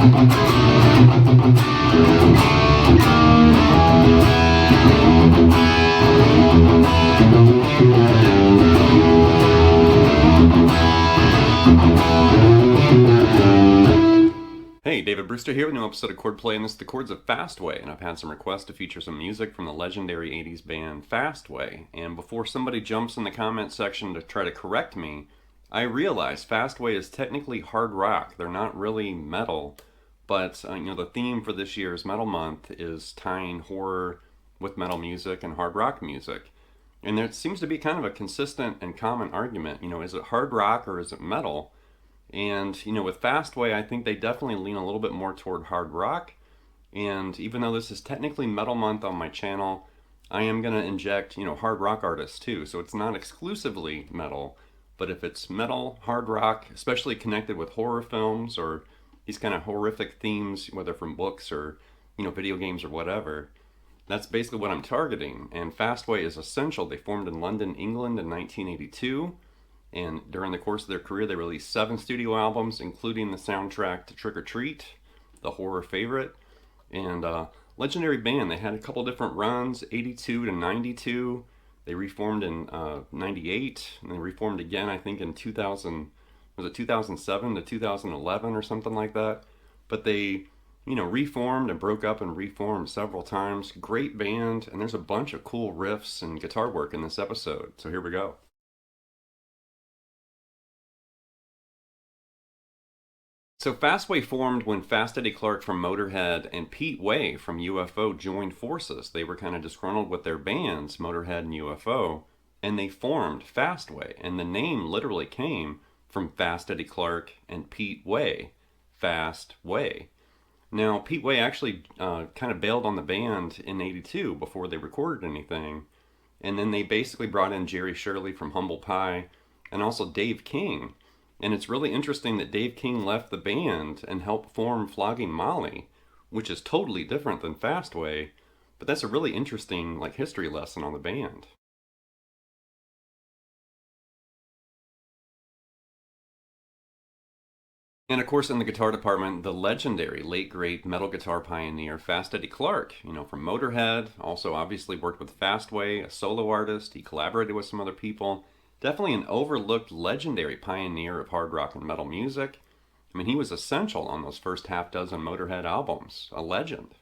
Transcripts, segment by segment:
Hey, David Brewster here with a new episode of Chordplay, and this is the Chords of Fastway, and I've had some requests to feature some music from the legendary 80s band Fastway. And before somebody jumps in the comment section to try to correct me, I realize Fastway is technically hard rock. They're not really metal, but the theme for this year's Metal Month is tying horror with metal music and hard rock music. And there seems to be kind of a consistent and common argument, is it hard rock or is it metal? And, with Fastway, I think they definitely lean a little bit more toward hard rock. And even though this is technically Metal Month on my channel, I am going to inject, hard rock artists too. So it's not exclusively metal, but if it's metal, hard rock, especially connected with horror films or these kind of horrific themes, whether from books or, video games or whatever, that's basically what I'm targeting. And Fastway is essential. They formed in London, England in 1982. And during the course of their career, they released 7 studio albums, including the soundtrack to Trick or Treat, the horror favorite. And legendary band, they had a couple different runs, 82 to 92. They reformed in 98, and they reformed again, I think, in 2000, was it 2007 to 2011 or something like that? But they, reformed and broke up and reformed several times. Great band, and there's a bunch of cool riffs and guitar work in this episode. So here we go. So Fastway formed when Fast Eddie Clarke from Motorhead and Pete Way from UFO joined forces. They were kind of disgruntled with their bands, Motorhead and UFO, and they formed Fastway. And the name literally came from Fast Eddie Clarke and Pete Way, Fast Way. Now, Pete Way actually kind of bailed on the band in '82 before they recorded anything. And then they basically brought in Jerry Shirley from Humble Pie and also Dave King. And it's really interesting that Dave King left the band and helped form Flogging Molly, which is totally different than Fastway, but that's a really interesting history lesson on the band. And of course, in the guitar department, the legendary late great metal guitar pioneer Fast Eddie Clarke, from Motorhead, also obviously worked with Fastway, a solo artist. He collaborated with some other people. Definitely an overlooked legendary pioneer of hard rock and metal music. I mean, he was essential on those first half dozen Motorhead albums. A legend.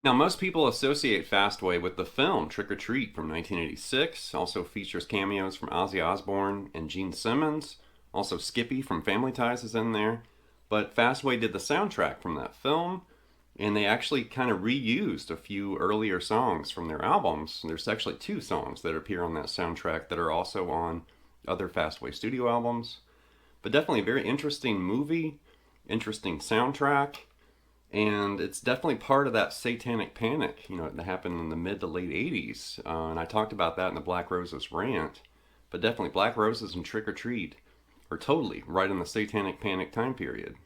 Now, most people associate Fastway with the film Trick or Treat from 1986. Also features cameos from Ozzy Osbourne and Gene Simmons. Also Skippy from Family Ties is in there. But Fastway did the soundtrack from that film. And they actually kind of reused a few earlier songs from their albums. There's actually 2 songs that appear on that soundtrack that are also on other Fastway studio albums. But definitely a very interesting movie, interesting soundtrack, and it's definitely part of that satanic panic, that happened in the mid to late 80s. And I talked about that in the Black Roses rant. But definitely Black Roses and Trick or Treat are totally right in the satanic panic time period.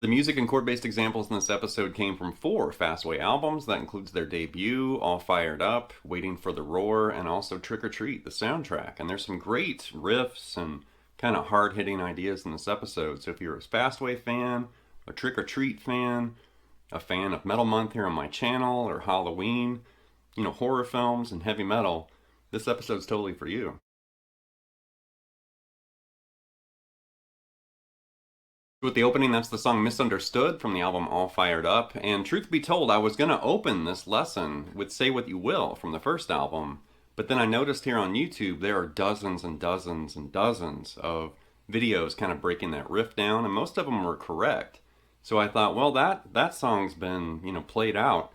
The music and chord-based examples in this episode came from 4 Fastway albums. That includes their debut, All Fired Up, Waiting for the Roar, and also Trick or Treat, the soundtrack. And there's some great riffs and kind of hard-hitting ideas in this episode. So if you're a Fastway fan, a Trick or Treat fan, a fan of Metal Month here on my channel, or Halloween, horror films and heavy metal, this episode's totally for you. With the opening, that's the song Misunderstood from the album All Fired Up. And truth be told, I was going to open this lesson with Say What You Will from the first album. But then I noticed here on YouTube there are dozens and dozens and dozens of videos kind of breaking that riff down. And most of them were correct. So I thought, well, that song's been, played out.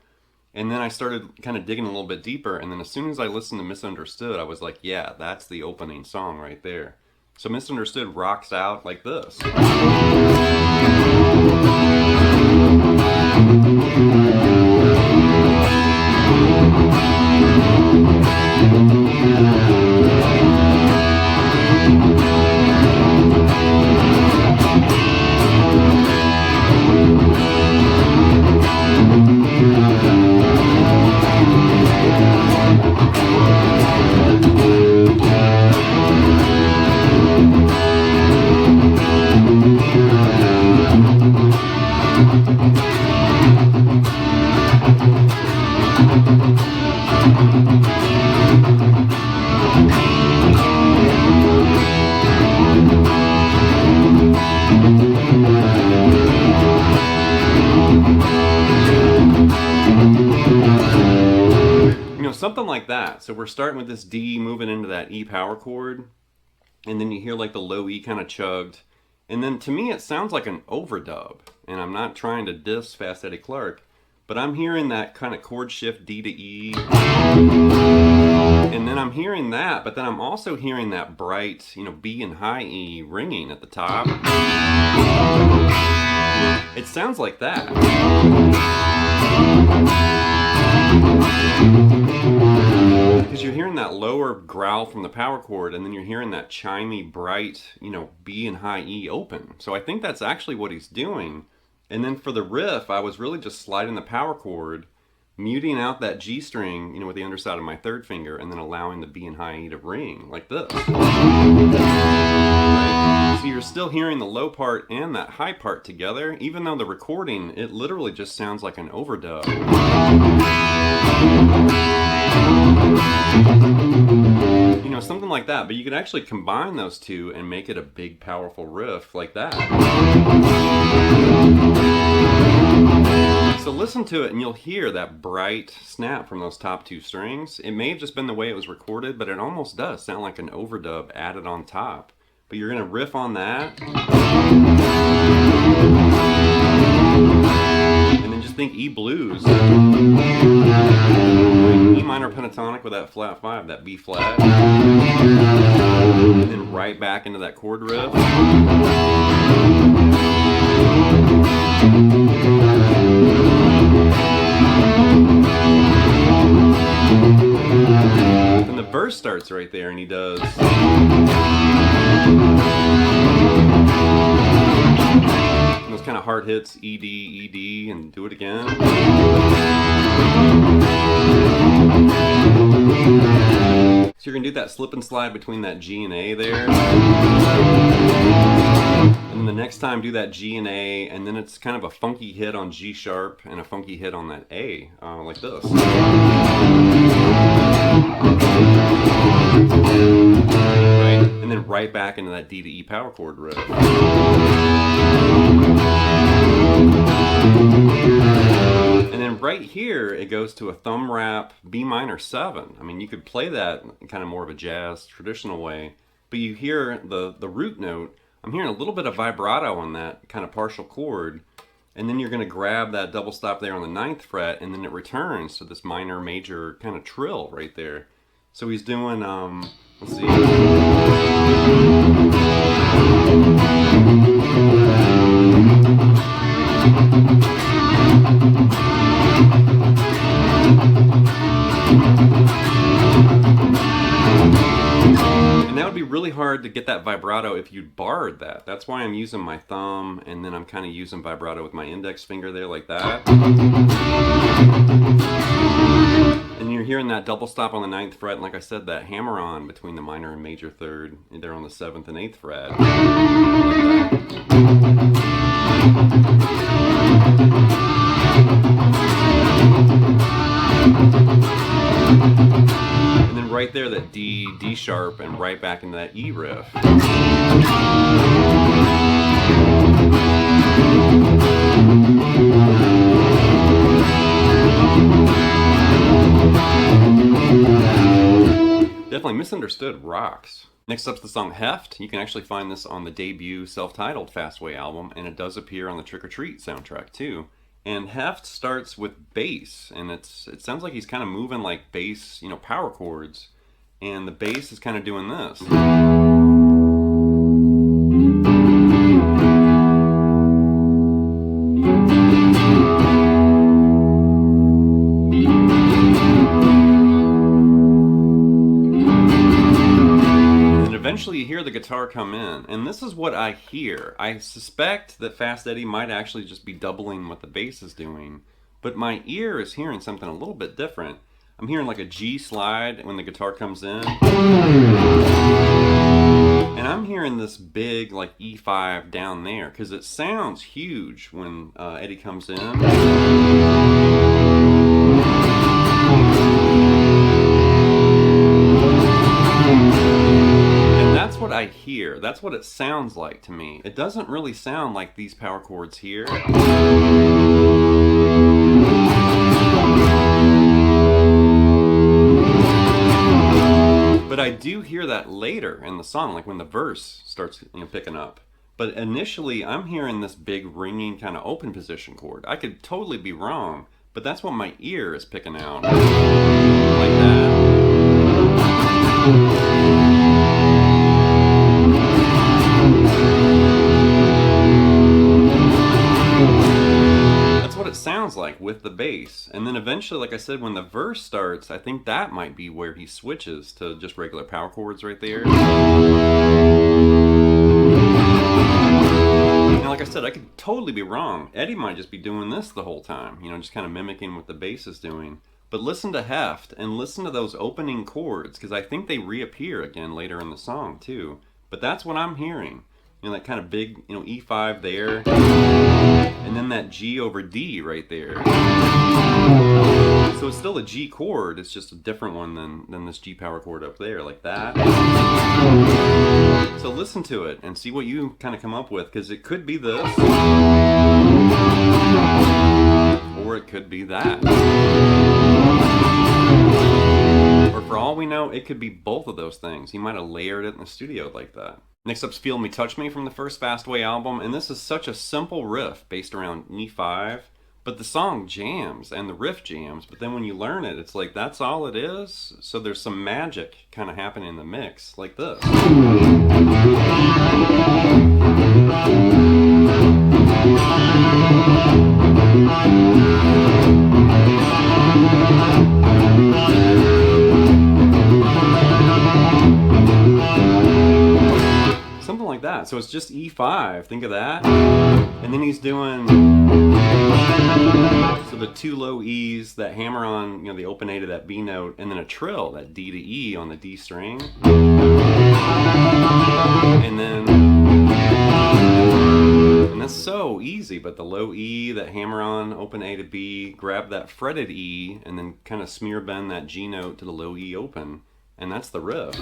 And then I started kind of digging a little bit deeper. And then as soon as I listened to Misunderstood, I was like, yeah, that's the opening song right there. So Misunderstood rocks out like this. something like that. So we're starting with this D, moving into that E power chord, and then you hear like the low E kind of chugged, and then to me it sounds like an overdub. And I'm not trying to diss Fast Eddie Clarke, but I'm hearing that kind of chord shift D to E, and then I'm hearing that, but then I'm also hearing that bright, you know, B and high E ringing at the top. It sounds like that. Because you're hearing that lower growl from the power chord, and then you're hearing that chimey, bright, you know, B and high E open. So I think that's actually what he's doing. And then for the riff, I was really just sliding the power chord, muting out that G string, you know, with the underside of my third finger, and then allowing the B and high E to ring like this. Right? So you're still hearing the low part and that high part together, even though the recording, it literally just sounds like an overdub. You know, something like that, but you could actually combine those two and make it a big, powerful riff like that. So listen to it and you'll hear that bright snap from those top two strings. It may have just been the way it was recorded, but it almost does sound like an overdub added on top. But you're going to riff on that. And then just think E blues. E minor pentatonic with that flat 5, that B flat. And then right back into that chord riff. And the verse starts right there and he does. And those kind of hard hits, E, D, E, D, and do it again. So you're going to do that slip and slide between that G and A there. And then the next time do that G and A, and then it's kind of a funky hit on G sharp and a funky hit on that A, like this. Right? And then right back into that D to E power chord riff. And then right here, it goes to a thumb wrap B minor 7. I mean, you could play that in kind of more of a jazz traditional way, but you hear the root note. I'm hearing a little bit of vibrato on that kind of partial chord, and then you're going to grab that double stop there on the 9th fret, and then it returns to this minor major kind of trill right there. So he's doing, let's see. And that would be really hard to get that vibrato if you barred that. That's why I'm using my thumb, and then I'm kind of using vibrato with my index finger there like that. And you're hearing that double stop on the 9th fret, and like I said, that hammer on between the minor and major 3rd, and there on the 7th and 8th fret. Like and then right there, that D, D sharp, and right back into that E riff. Definitely Misunderstood rocks. Next up's the song Heft. You can actually find this on the debut self-titled Fastway album, and it does appear on the Trick or Treat soundtrack too. And Heft starts with bass, and it sounds like he's kind of moving like bass, you know, power chords, and the bass is kind of doing this. Eventually you hear the guitar come in, and this is what I hear. I suspect that Fast Eddie might actually just be doubling what the bass is doing, but my ear is hearing something a little bit different. I'm hearing like a G slide when the guitar comes in, and I'm hearing this big like E5 down there, because it sounds huge when Eddie comes in. That's what I hear. That's what it sounds like to me. It doesn't really sound like these power chords here. later in the song, like when the verse starts picking up. But initially, I'm hearing this big ringing kind of open position chord. I could totally be wrong, but that's what my ear is picking out. Like that. That's what it sounds like with the bass. And then eventually, like I said, when the verse starts, I think that might be where he switches to just regular power chords right there. Now, like I said, I could totally be wrong. Eddie might just be doing this the whole time, just kind of mimicking what the bass is doing. But listen to Heft and listen to those opening chords, because I think they reappear again later in the song too. But that's what I'm hearing. That kind of big, E5 there, and then that G over D right there. So it's still a G chord, it's just a different one than this G power chord up there, like that. So listen to it and see what you kind of come up with, because it could be this, or it could be that. Or for all we know, it could be both of those things. He might have layered it in the studio like that. Next up's Feel Me Touch Me from the first Fastway album, and this is such a simple riff based around E5, but the song jams and the riff jams, but then when you learn it, it's like that's all it is. So there's some magic kind of happening in the mix, like this. Something like that. So it's just E5, think of that. And then he's doing, so the two low E's that hammer on, the open A to that B note, and then a trill, that D to E on the D string. And that's so easy, but the low E that hammer on open A to B, grab that fretted E, and then kind of smear bend that G note to the low E open. And that's the riff.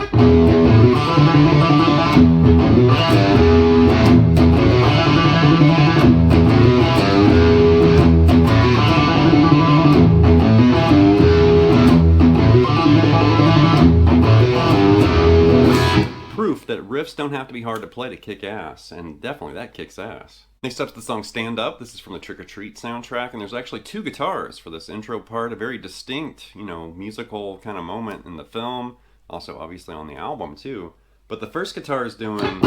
Proof that riffs don't have to be hard to play to kick ass, and definitely that kicks ass. Next up's the song Stand Up. This is from the Trick or Treat soundtrack, and there's actually two guitars for this intro part, a very distinct, musical kind of moment in the film, also obviously on the album too. But the first guitar is doing,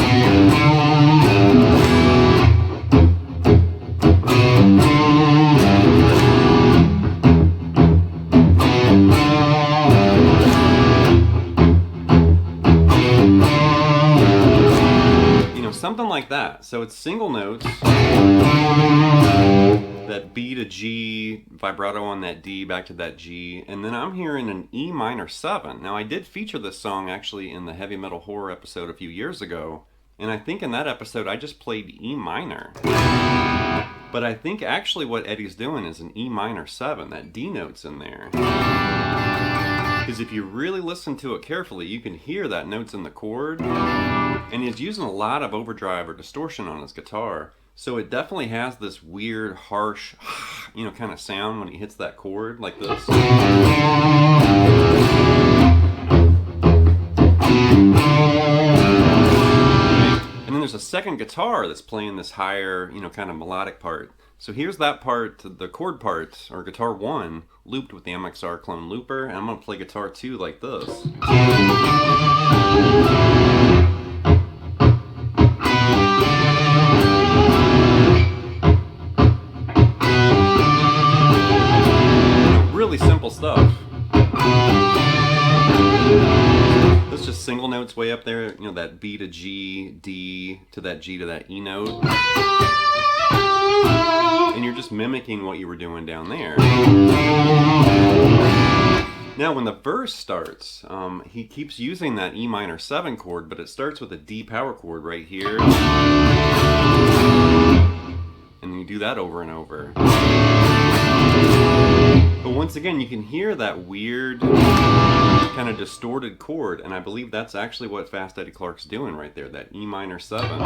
something like that. So it's single notes, that B to G, vibrato on that D, back to that G, and then I'm hearing an E minor 7. Now I did feature this song actually in the Heavy Metal Horror episode a few years ago, and I think in that episode I just played E minor. But I think actually what Eddie's doing is an E minor 7, that D note's in there. Because if you really listen to it carefully, you can hear that note's in the chord, and he's using a lot of overdrive or distortion on his guitar. So it definitely has this weird, harsh, kind of sound when he hits that chord, like this. And then there's a second guitar that's playing this higher, kind of melodic part. So here's that part, the chord part, or guitar 1, looped with the MXR clone looper, and I'm going to play guitar 2 like this. Really simple stuff. That's just single notes way up there, that B to G, D to that G to that E note. And you're just mimicking what you were doing down there. Now when the verse starts, he keeps using that E minor 7 chord, but it starts with a D power chord right here. And you do that over and over. But once again, you can hear that weird, kind of distorted chord, and I believe that's actually what Fast Eddie Clarke's doing right there, that E minor 7.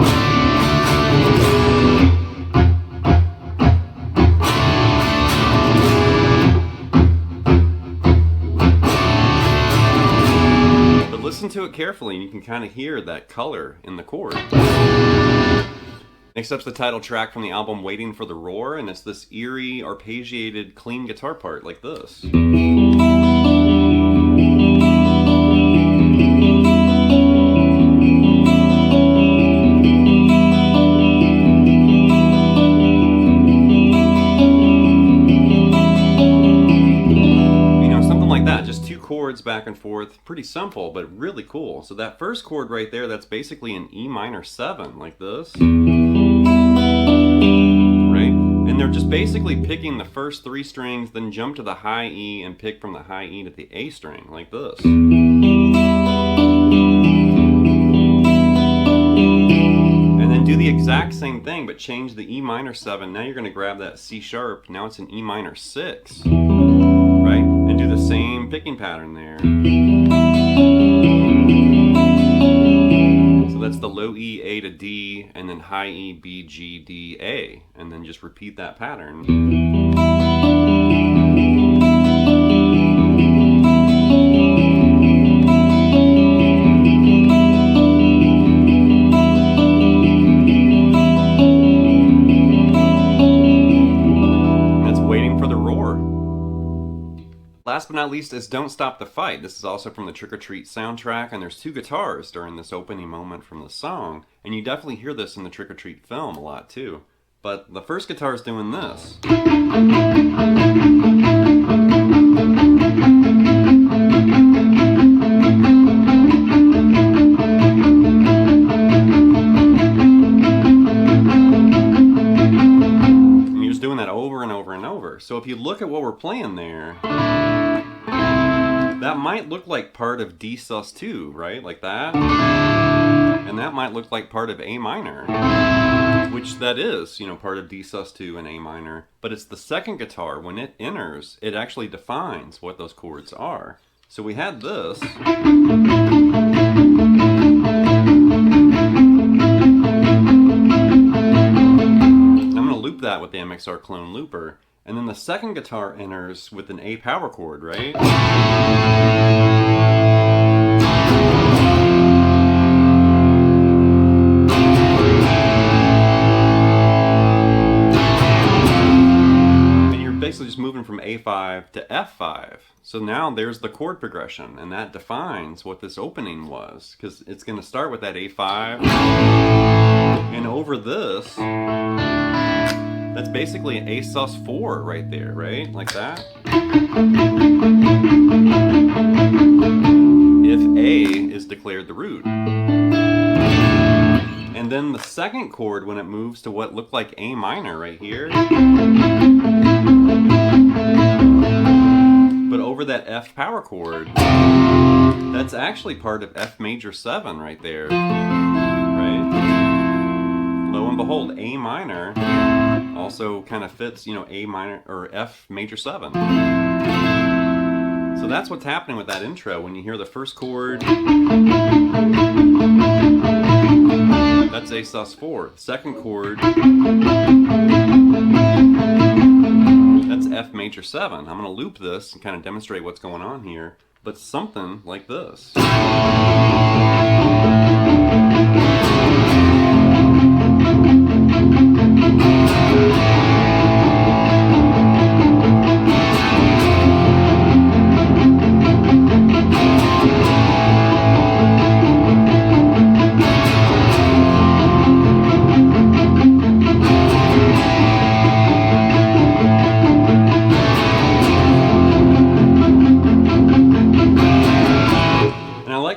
Listen to it it carefully and you can kind of hear that color in the chord. Next up's the title track from the album Waiting for the Roar, and it's this eerie, arpeggiated, clean guitar part like this. Chords back and forth, pretty simple, but really cool. So that first chord right there, that's basically an E minor 7, like this. Right? And they're just basically picking the first 3 strings, then jump to the high E and pick from the high E to the A string, like this. And then do the exact same thing, but change the E minor 7. Now you're going to grab that C sharp, now it's an E minor 6. Right? And do the same picking pattern there. So that's the low E, A to D, and then high E, B, G, D, A. And then just repeat that pattern. Last but not least is Don't Stop the Fight. This is also from the Trick or Treat soundtrack, and there's 2 guitars during this opening moment from the song, and you definitely hear this in the Trick or Treat film a lot too. But the first guitar is doing this. And you're just doing that over and over and over. So if you look at what we're playing there, that might look like part of D sus2, right? Like that. And that might look like part of A minor, which that is, you know, part of D sus2 and A minor. But it's the second guitar, when it enters, it actually defines what those chords are. So we had this. I'm going to loop that with the MXR Clone Looper. And then the second guitar enters with an A power chord, right? And you're basically just moving from A5 to F5. So now there's the chord progression, and that defines what this opening was, because it's going to start with that A5, and over this, that's basically an A sus4 right there, right? Like that. If A is declared the root. And then the second chord, when it moves to what looked like A minor right here, but over that F power chord, that's actually part of F major 7 right there, right? Lo and behold, A minor also kind of fits, you know, A minor or F major 7. So that's what's happening with that intro. When you hear the first chord, that's A sus4. The second chord, that's F major 7. I'm going to loop this and kind of demonstrate what's going on here, but something like this.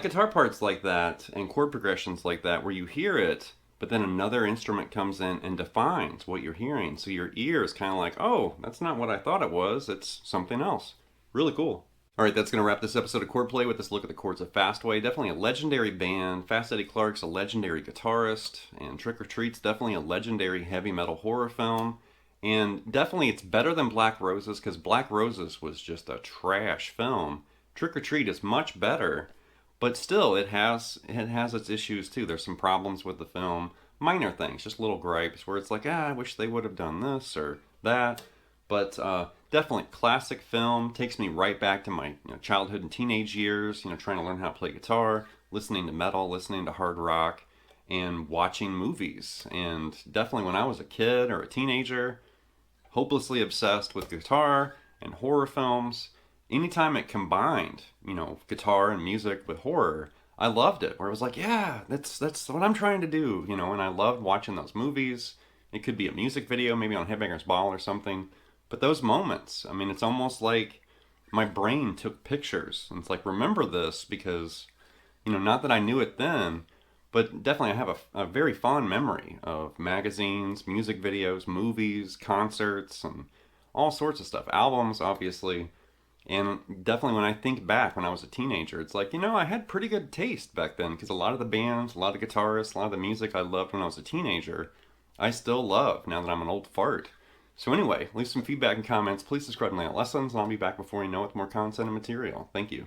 Guitar parts like that and chord progressions like that where you hear it, but then another instrument comes in and defines what you're hearing. So your ear is kind of like, oh, that's not what I thought it was. It's something else. Really cool. All right, that's going to wrap this episode of Chordplay with this look at the Chords of Fastway. Definitely a legendary band. Fast Eddie Clarke's a legendary guitarist, and Trick or Treat's definitely a legendary heavy metal horror film. And definitely it's better than Black Roses, because Black Roses was just a trash film. Trick or Treat is much better. But still, it has its issues too. There's some problems with the film, minor things, just little gripes where it's like, I wish they would have done this or that. But definitely classic film, takes me right back to my childhood and teenage years, trying to learn how to play guitar. listening to metal, listening to hard rock, and watching movies. And definitely when I was a kid or a teenager, hopelessly obsessed with guitar and horror films. Anytime it combined, guitar and music with horror, I loved it. Where it was like, yeah, that's what I'm trying to do, and I loved watching those movies. It could be a music video, maybe on Headbangers Ball or something. But those moments, I mean, it's almost like my brain took pictures. And it's like, remember this because, not that I knew it then, but definitely I have a very fond memory of magazines, music videos, movies, concerts, and all sorts of stuff. Albums, obviously. And definitely when I think back when I was a teenager, it's like, I had pretty good taste back then because a lot of the bands, a lot of guitarists, a lot of the music I loved when I was a teenager, I still love now that I'm an old fart. So anyway, leave some feedback and comments. Please subscribe to my lessons, and I'll be back before you know it with more content and material. Thank you.